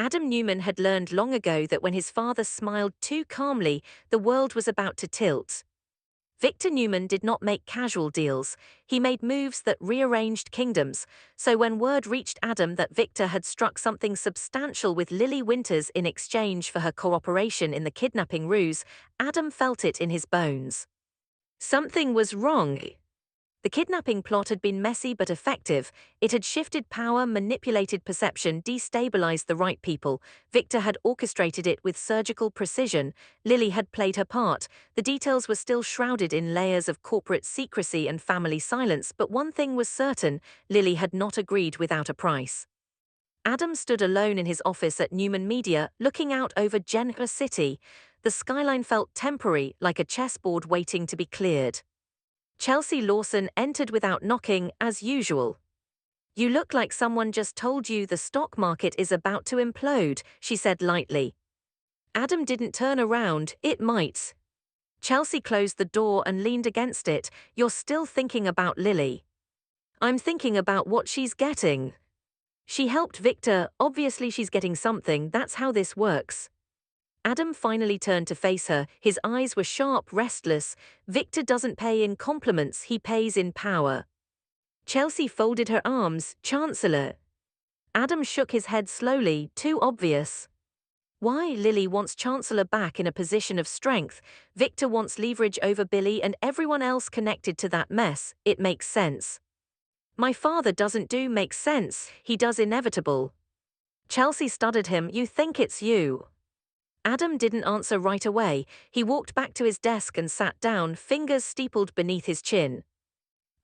Adam Newman had learned long ago that when his father smiled too calmly, the world was about to tilt. Victor Newman did not make casual deals, he made moves that rearranged kingdoms, so when word reached Adam that Victor had struck something substantial with Lily Winters in exchange for her cooperation in the kidnapping ruse, Adam felt it in his bones. Something was wrong. The kidnapping plot had been messy but effective. It had shifted power, manipulated perception, destabilized the right people. Victor had orchestrated it with surgical precision. Lily had played her part. The details were still shrouded in layers of corporate secrecy and family silence, but one thing was certain: Lily had not agreed without a price. Adam stood alone in his office at Newman Media, looking out over Genoa City. The skyline felt temporary, like a chessboard waiting to be cleared. Chelsea Lawson entered without knocking, as usual. "You look like someone just told you the stock market is about to implode," she said lightly. Adam didn't turn around. "It might." Chelsea closed the door and leaned against it. "You're still thinking about Lily." "I'm thinking about what she's getting." "She helped Victor, obviously she's getting something, that's how this works." Adam finally turned to face her, his eyes were sharp, restless. "Victor doesn't pay in compliments, he pays in power." Chelsea folded her arms. "Chancellor." Adam shook his head slowly. "Too obvious." "Why? Lily wants Chancellor back in a position of strength. Victor wants leverage over Billy and everyone else connected to that mess. It makes sense." "My father doesn't do make sense, he does inevitable." Chelsea studied him. "You think it's you." Adam didn't answer right away. He walked back to his desk and sat down, fingers steepled beneath his chin.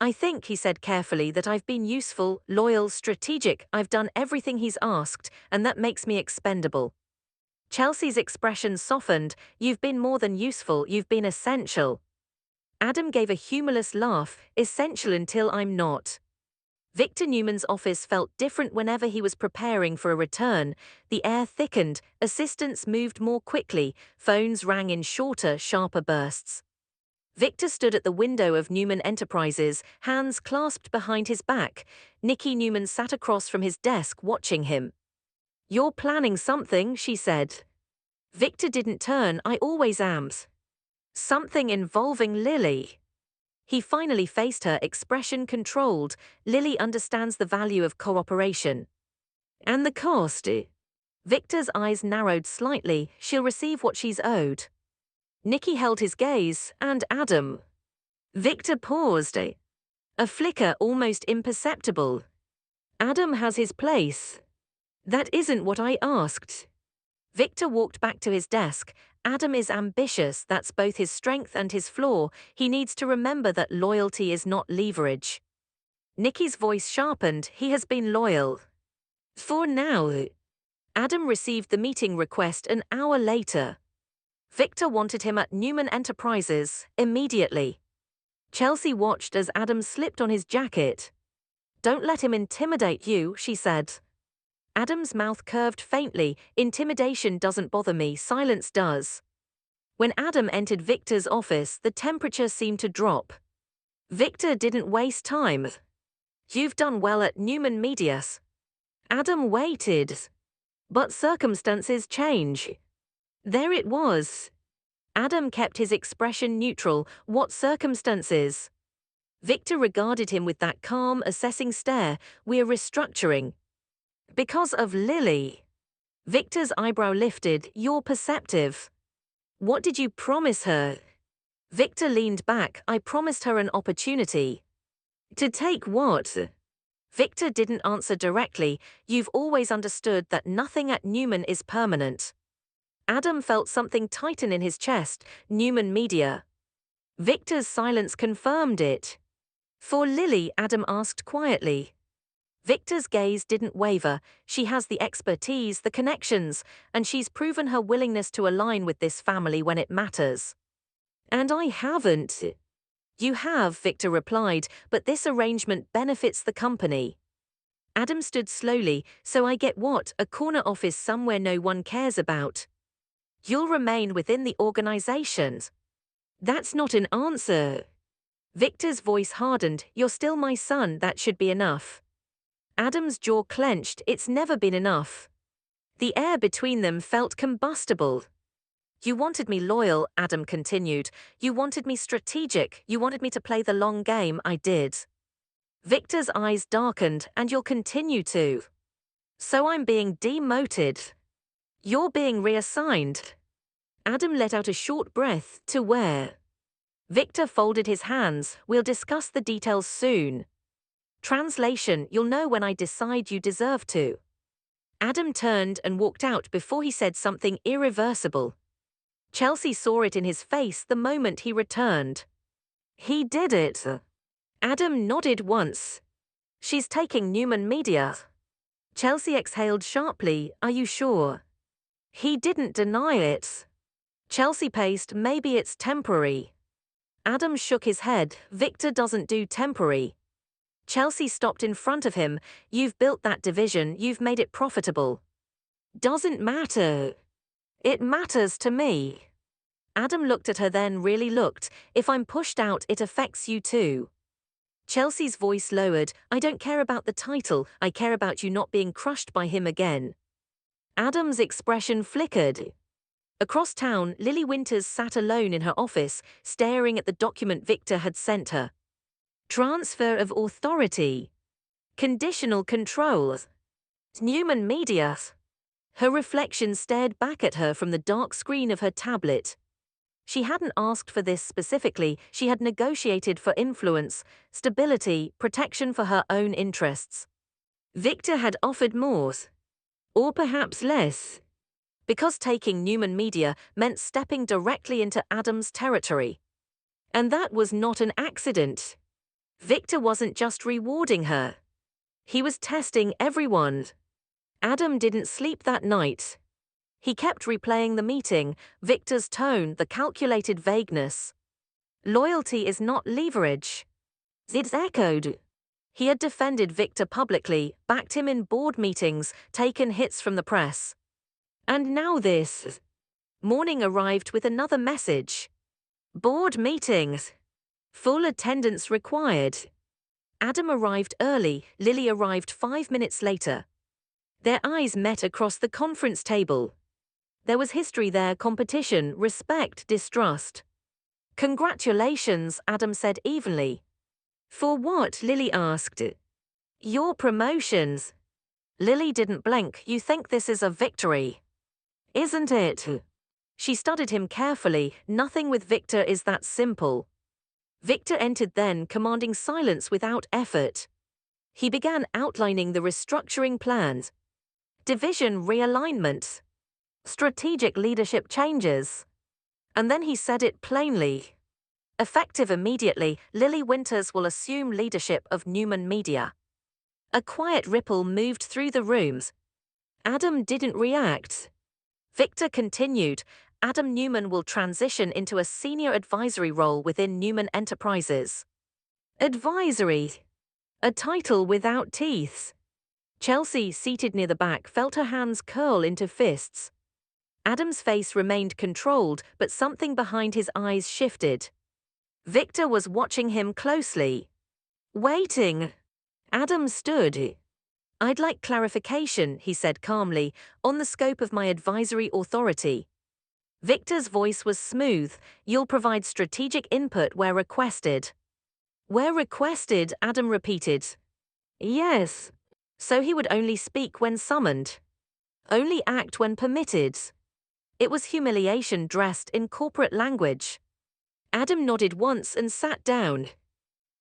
"I think," he said carefully, "that I've been useful, loyal, strategic. I've done everything he's asked, and that makes me expendable." Chelsea's expression softened. "You've been more than useful, you've been essential." Adam gave a humorless laugh. "Essential until I'm not." Victor Newman's office felt different whenever he was preparing for a return. The air thickened, assistants moved more quickly, phones rang in shorter, sharper bursts. Victor stood at the window of Newman Enterprises, hands clasped behind his back. Nikki Newman sat across from his desk watching him. "You're planning something," she said. Victor didn't turn. "I always am." "Something involving Lily." He finally faced her, expression controlled. "Lily understands the value of cooperation." "And the cost?" Victor's eyes narrowed slightly. "She'll receive what she's owed." Nikki held his gaze. "And Adam?" Victor paused. A flicker, almost imperceptible. "Adam has his place." "That isn't what I asked." Victor walked back to his desk. "Adam is ambitious, that's both his strength and his flaw. He needs to remember that loyalty is not leverage." Nikki's voice sharpened. "He has been loyal." "For now." Adam received the meeting request an hour later. Victor wanted him at Newman Enterprises, immediately. Chelsea watched as Adam slipped on his jacket. "Don't let him intimidate you," she said. Adam's mouth curved faintly. "Intimidation doesn't bother me, silence does." When Adam entered Victor's office, the temperature seemed to drop. Victor didn't waste time. "You've done well at Newman Media." Adam waited. "But circumstances change." There it was. Adam kept his expression neutral. "What circumstances?" Victor regarded him with that calm, assessing stare. "We're restructuring." "Because of Lily." Victor's eyebrow lifted. "You're perceptive." "What did you promise her?" Victor leaned back. "I promised her an opportunity." "To take what?" Victor didn't answer directly. "You've always understood that nothing at Newman is permanent." Adam felt something tighten in his chest. "Newman Media." Victor's silence confirmed it. "For Lily?" Adam asked quietly. Victor's gaze didn't waver. "She has the expertise, the connections, and she's proven her willingness to align with this family when it matters." "And I haven't." "You have," Victor replied, "but this arrangement benefits the company." Adam stood slowly. "So I get what? A corner office somewhere no one cares about." "You'll remain within the organization." "That's not an answer." Victor's voice hardened. "You're still my son, that should be enough." Adam's jaw clenched. "It's never been enough." The air between them felt combustible. You wanted me loyal, Adam continued. You wanted me strategic. You wanted me to play the long game. I did. Victor's eyes darkened, and you'll continue to. So I'm being demoted. You're being reassigned. Adam let out a short breath. To where? Victor folded his hands. We'll discuss the details soon. Translation, you'll know when I decide you deserve to. Adam turned and walked out before he said something irreversible. Chelsea saw it in his face the moment he returned. He did it. Adam nodded once. She's taking Newman Media. Chelsea exhaled sharply. Are you sure? He didn't deny it. Chelsea paced. Maybe it's temporary. Adam shook his head. Victor doesn't do temporary. Chelsea stopped in front of him. You've built that division, you've made it profitable. Doesn't matter. It matters to me. Adam looked at her, then really looked. If I'm pushed out, it affects you too. Chelsea's voice lowered. I don't care about the title, I care about you not being crushed by him again. Adam's expression flickered. Across town, Lily Winters sat alone in her office, staring at the document Victor had sent her. Transfer of authority. Conditional control. Newman Media. Her reflection stared back at her from the dark screen of her tablet. She hadn't asked for this specifically, she had negotiated for influence, stability, protection for her own interests. Victor had offered more. Or perhaps less. Because taking Newman Media meant stepping directly into Adam's territory. And that was not an accident. Victor wasn't just rewarding her. He was testing everyone. Adam didn't sleep that night. He kept replaying the meeting, Victor's tone, the calculated vagueness. Loyalty is not leverage. It's echoed. He had defended Victor publicly, backed him in board meetings, taken hits from the press. And now this. Morning arrived with another message. Board meetings. Full attendance required. Adam arrived early, Lily arrived 5 minutes later. Their eyes met across the conference table. There was history there, competition, respect, distrust. Congratulations, Adam said evenly. For what? Lily asked. Your promotions. Lily didn't blink. You think this is a victory? Isn't it? She studied him carefully. Nothing with Victor is that simple. Victor entered then, commanding silence without effort. He began outlining the restructuring plans. Division realignment. Strategic leadership changes. And then he said it plainly. Effective immediately, Lily Winters will assume leadership of Newman Media. A quiet ripple moved through the rooms. Adam didn't react. Victor continued. Adam Newman will transition into a senior advisory role within Newman Enterprises. Advisory. A title without teeth. Chelsea, seated near the back, felt her hands curl into fists. Adam's face remained controlled, but something behind his eyes shifted. Victor was watching him closely. Waiting. Adam stood. I'd like clarification, he said calmly, on the scope of my advisory authority. Victor's voice was smooth. You'll provide strategic input where requested. Where requested, Adam repeated. Yes. So he would only speak when summoned. Only act when permitted. It was humiliation dressed in corporate language. Adam nodded once and sat down.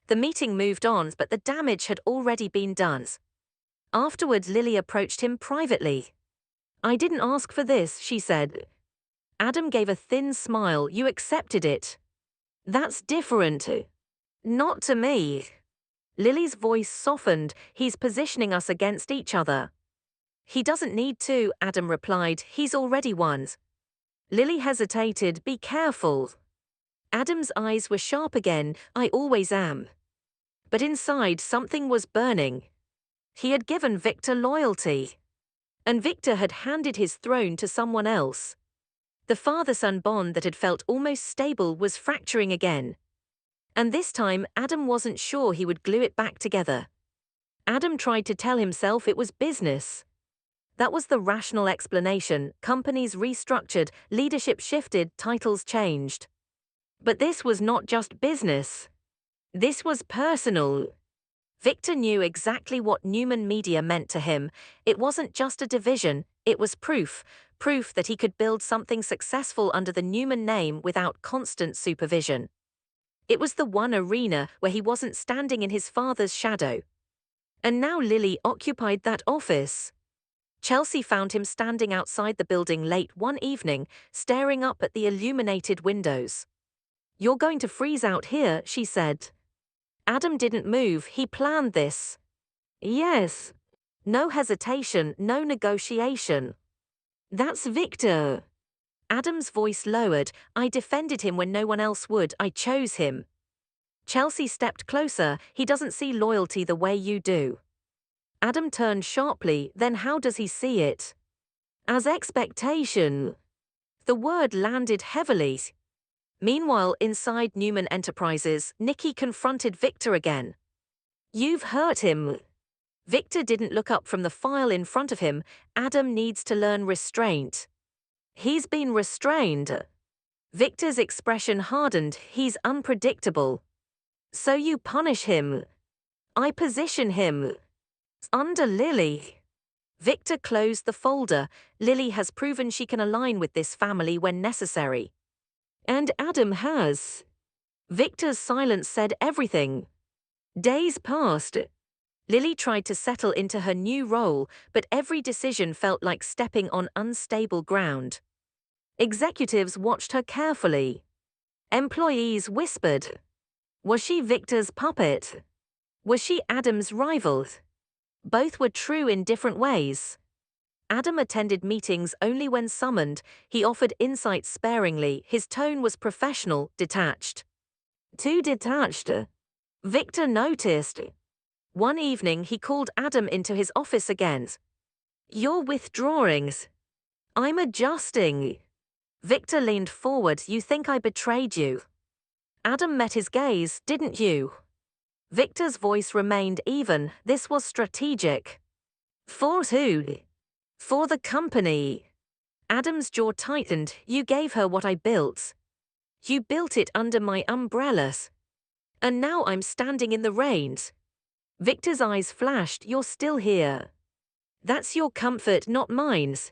The meeting moved on, but the damage had already been done. Afterwards, Lily approached him privately. I didn't ask for this, she said. Adam gave a thin smile. You accepted it. That's different. Not to me. Lily's voice softened. He's positioning us against each other. He doesn't need to, Adam replied. He's already won. Lily hesitated. Be careful. Adam's eyes were sharp again. I always am. But inside, something was burning. He had given Victor loyalty. And Victor had handed his throne to someone else. The father-son bond that had felt almost stable was fracturing again. And this time, Adam wasn't sure he would glue it back together. Adam tried to tell himself it was business. That was the rational explanation. Companies restructured, leadership shifted, titles changed. But this was not just business. This was personal. Victor knew exactly what Newman Media meant to him. It wasn't just a division, it was proof that he could build something successful under the Newman name without constant supervision. It was the one arena where he wasn't standing in his father's shadow. And now Lily occupied that office. Chelsea found him standing outside the building late one evening, staring up at the illuminated windows. "You're going to freeze out here," she said. Adam didn't move, he planned this. Yes. No hesitation, no negotiation. That's Victor. Adam's voice lowered. "I defended him when no one else would. I chose him." Chelsea stepped closer. "He doesn't see loyalty the way you do." Adam turned sharply. "Then how does he see it?" "As expectation." The word landed heavily. Meanwhile, inside Newman Enterprises, Nikki confronted Victor again. "You've hurt him." Victor didn't look up from the file in front of him. "Adam needs to learn restraint." "He's been restrained." Victor's expression hardened. "He's unpredictable." "So you punish him." "I position him." "Under Lily." Victor closed the folder. "Lily has proven she can align with this family when necessary. And Adam has." Victor's silence said everything. Days passed. Lily tried to settle into her new role, but every decision felt like stepping on unstable ground. Executives watched her carefully. Employees whispered. Was she Victor's puppet? Was she Adam's rival? Both were true in different ways. Adam attended meetings only when summoned. He offered insight sparingly. His tone was professional, detached. Too detached. Victor noticed. One evening he called Adam into his office again. "You're withdrawing." "I'm adjusting." Victor leaned forward. "You think I betrayed you?" Adam met his gaze. "Didn't you?" Victor's voice remained even. "This was strategic." "For who?" "For the company." Adam's jaw tightened. "You gave her what I built. You built it under my umbrellas. And now I'm standing in the rains." Victor's eyes flashed. "You're still here. That's your comfort, not mine's."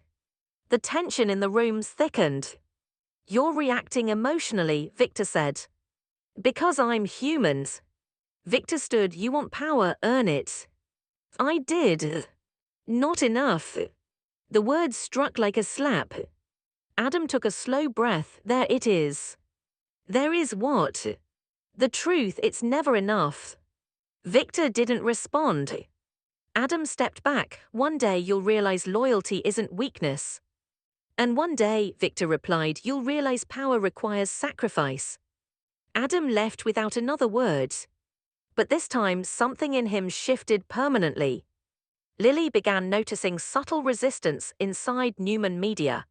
The tension in the rooms thickened. "You're reacting emotionally," Victor said. "Because I'm human." Victor stood. "You want power, earn it." "I did." "Not enough." The words struck like a slap. Adam took a slow breath. "There it is." "There is what?" "The truth, it's never enough." Victor didn't respond. Adam stepped back. "One day you'll realize loyalty isn't weakness." "And one day," Victor replied, "you'll realize power requires sacrifice." Adam left without another word. But this time, something in him shifted permanently. Lily began noticing subtle resistance inside Newman Media.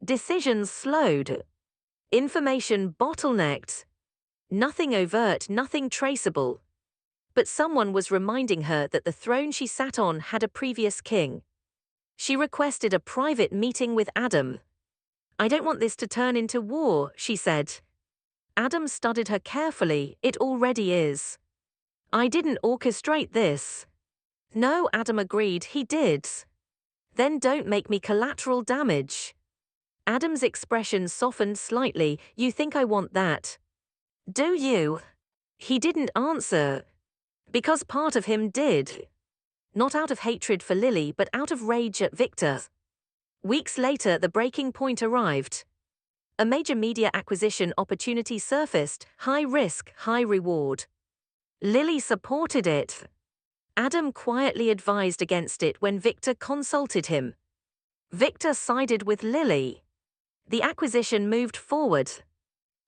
Decisions slowed. Information bottlenecked. Nothing overt, nothing traceable. But someone was reminding her that the throne she sat on had a previous king. She requested a private meeting with Adam. "I don't want this to turn into war," she said. Adam studied her carefully. "It already is." "I didn't orchestrate this." "No," Adam agreed, "he did." "Then don't make me collateral damage." Adam's expression softened slightly. "You think I want that? Do you?" He didn't answer. Because part of him did. Not out of hatred for Lily, but out of rage at Victor. Weeks later, the breaking point arrived. A major media acquisition opportunity surfaced. High risk, high reward. Lily supported it. Adam quietly advised against it when Victor consulted him. Victor sided with Lily. The acquisition moved forward.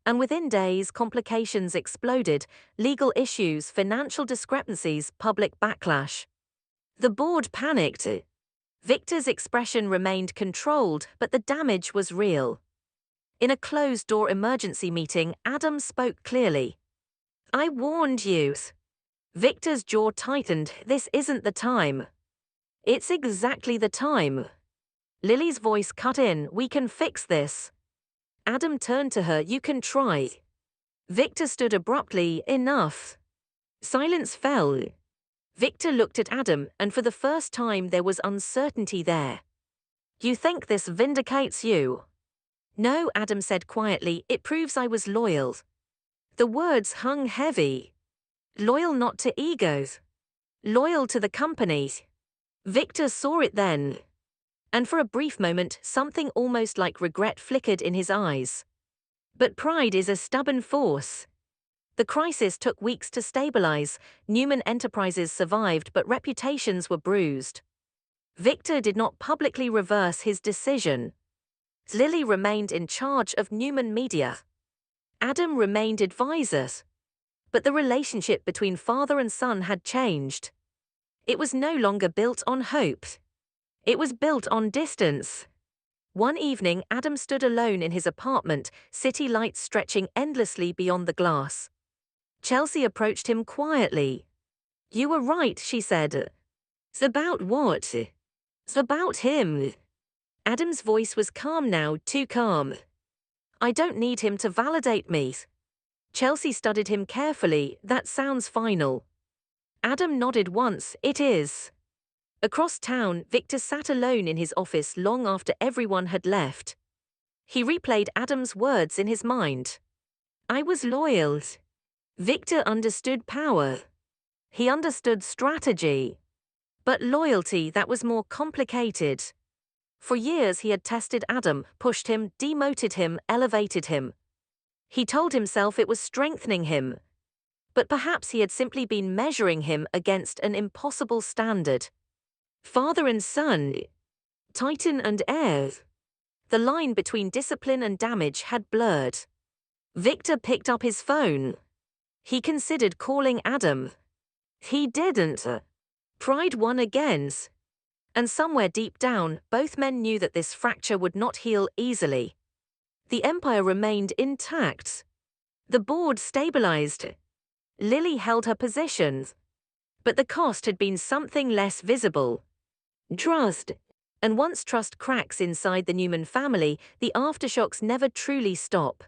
And within days, complications exploded: legal issues, financial discrepancies, public backlash. The board panicked. Victor's expression remained controlled, but the damage was real. In a closed-door emergency meeting, Adam spoke clearly. "I warned you." Victor's jaw tightened. "This isn't the time." It's exactly the time. Lily's voice cut in. We can fix this. Adam turned to her. You can try. Victor stood abruptly. Enough. Silence fell. Victor looked at Adam, and for the first time there was uncertainty there. You think this vindicates you? No, Adam said quietly. It proves I was loyal. The words hung heavy. Loyal not to egos. Loyal to the company. Victor saw it then. And for a brief moment, something almost like regret flickered in his eyes. But pride is a stubborn force. The crisis took weeks to stabilize. Newman Enterprises survived, but reputations were bruised. Victor did not publicly reverse his decision. Lily remained in charge of Newman Media. Adam remained advisor. But the relationship between father and son had changed. It was no longer built on hope. It was built on distance. One evening, Adam stood alone in his apartment, city lights stretching endlessly beyond the glass. Chelsea approached him quietly. You were right, she said. It's about what? It's about him. Adam's voice was calm now, too calm. I don't need him to validate me. Chelsea studied him carefully. That sounds final. Adam nodded once. It is. Across town, Victor sat alone in his office long after everyone had left. He replayed Adam's words in his mind. I was loyal. Victor understood power. He understood strategy. But loyalty, that was more complicated. For years he had tested Adam, pushed him, demoted him, elevated him. He told himself it was strengthening him. But perhaps he had simply been measuring him against an impossible standard. Father and son, titan and heir. The line between discipline and damage had blurred. Victor picked up his phone. He considered calling Adam. He didn't. Pride won again. And somewhere deep down, both men knew that this fracture would not heal easily. The empire remained intact. The board stabilized. Lily held her position. But the cost had been something less visible. Trust. And once trust cracks inside the Newman family, the aftershocks never truly stop.